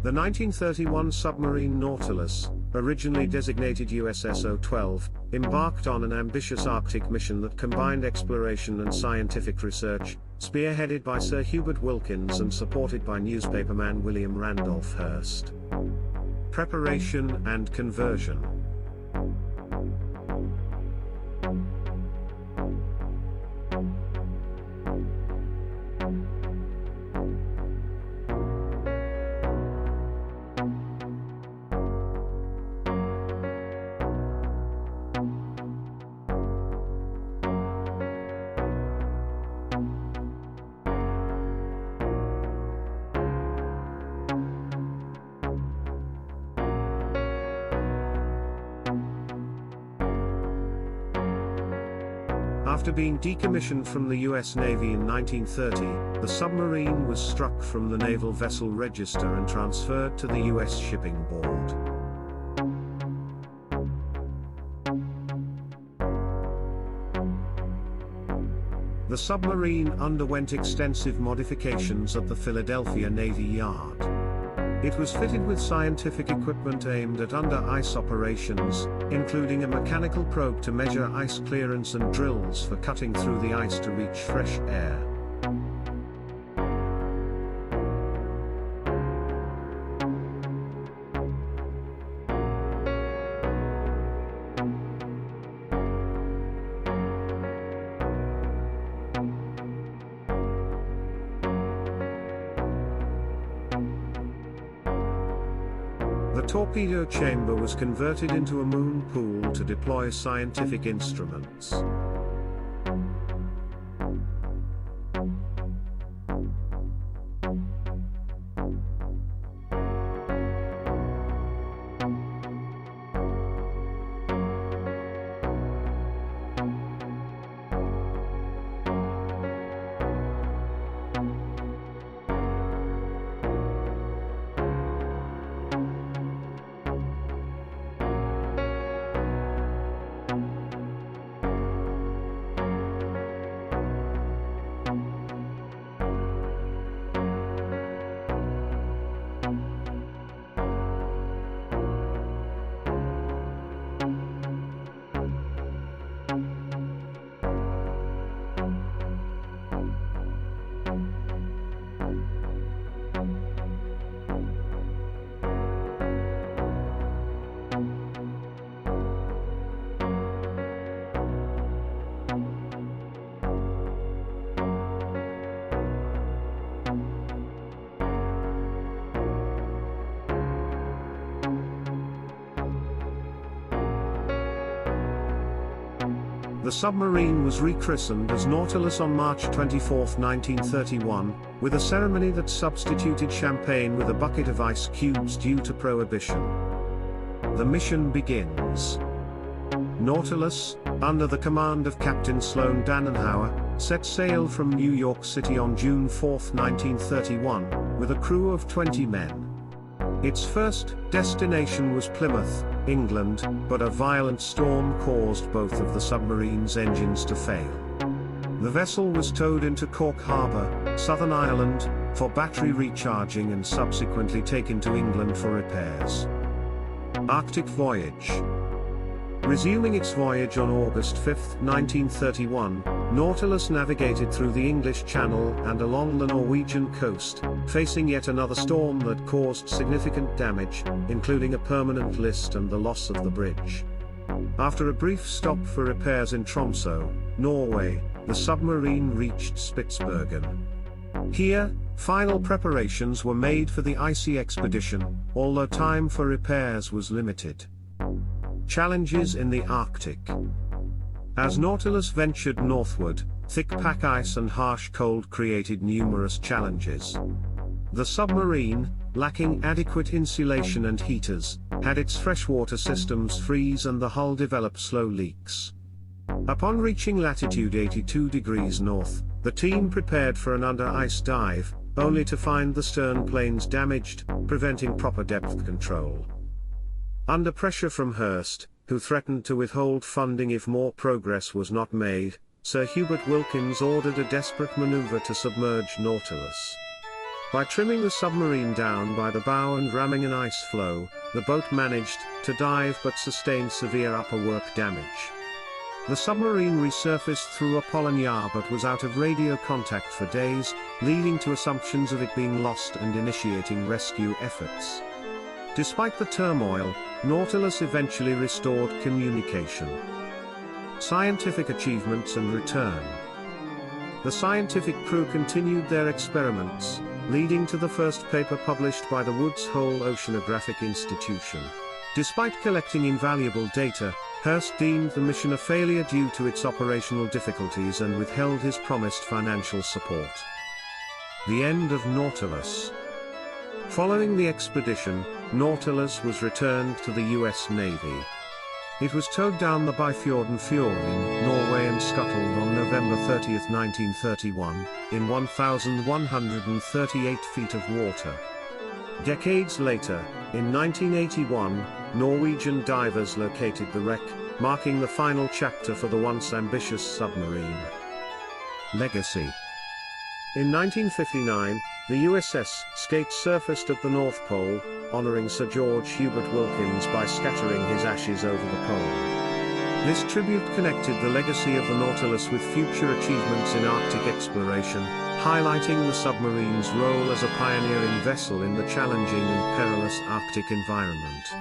The 1931 submarine Nautilus, originally designated USS-012, embarked on an ambitious Arctic mission that combined exploration and scientific research, spearheaded by Sir Hubert Wilkins and supported by newspaperman William Randolph Herst. Preparation and conversion. After being decommissioned from the US Navy in 1930, the submarine was struck from the Naval Vessel Register and transferred to the US Shipping Board. The submarine underwent extensive modifications at the Philadelphia Navy Yard. It was fitted with scientific equipment aimed at under-ice operations, including a mechanical probe to measure ice clearance and drills for cutting through the ice to reach fresh air. The torpedo chamber was converted into a moon pool to deploy scientific instruments. The submarine was rechristened as Nautilus on March 24, 1931, with a ceremony that substituted champagne with a bucket of ice cubes due to prohibition. The mission begins. Nautilus, under the command of Captain Sloan Dannenhauer, set sail from New York City on June 4, 1931, with a crew of 20 men. Its first destination was Plymouth, England, but a violent storm caused both of the submarine's engines to fail. The vessel was towed into Cork Harbour, Southern Ireland, for battery recharging and subsequently taken to England for repairs. Arctic voyage. Resuming its voyage on August 5, 1931, Nautilus navigated through the English Channel and along the Norwegian coast, facing yet another storm that caused significant damage, including a permanent list and the loss of the bridge. After a brief stop for repairs in Tromsø, Norway, the submarine reached Spitsbergen. Here, final preparations were made for the icy expedition, although time for repairs was limited. Challenges in the Arctic. As Nautilus ventured northward, thick pack ice and harsh cold created numerous challenges. The submarine, lacking adequate insulation and heaters, had its freshwater systems freeze and the hull develop slow leaks. Upon reaching latitude 82 degrees north, the team prepared for an under-ice dive, only to find the stern planes damaged, preventing proper depth control. Under pressure from Herst, who threatened to withhold funding if more progress was not made, Sir Hubert Wilkins ordered a desperate maneuver to submerge Nautilus. By trimming the submarine down by the bow and ramming an ice floe, the boat managed to dive but sustained severe upper work damage. The submarine resurfaced through Apollinaire but was out of radio contact for days, leading to assumptions of it being lost and initiating rescue efforts. Despite the turmoil, Nautilus eventually restored communication. Scientific achievements and return. The scientific crew continued their experiments, leading to the first paper published by the Woods Hole Oceanographic Institution. Despite collecting invaluable data, Herst deemed the mission a failure due to its operational difficulties and withheld his promised financial support. The end of Nautilus. Following the expedition, Nautilus was returned to the US Navy. It was towed down the Byfjorden Fjord in Norway and scuttled on November 30, 1931, in 1,138 feet of water. Decades later, in 1981, Norwegian divers located the wreck, marking the final chapter for the once ambitious submarine. Legacy. In 1959, the USS Skate surfaced at the North Pole, honoring Sir George Hubert Wilkins by scattering his ashes over the pole. This tribute connected the legacy of the Nautilus with future achievements in Arctic exploration, highlighting the submarine's role as a pioneering vessel in the challenging and perilous Arctic environment.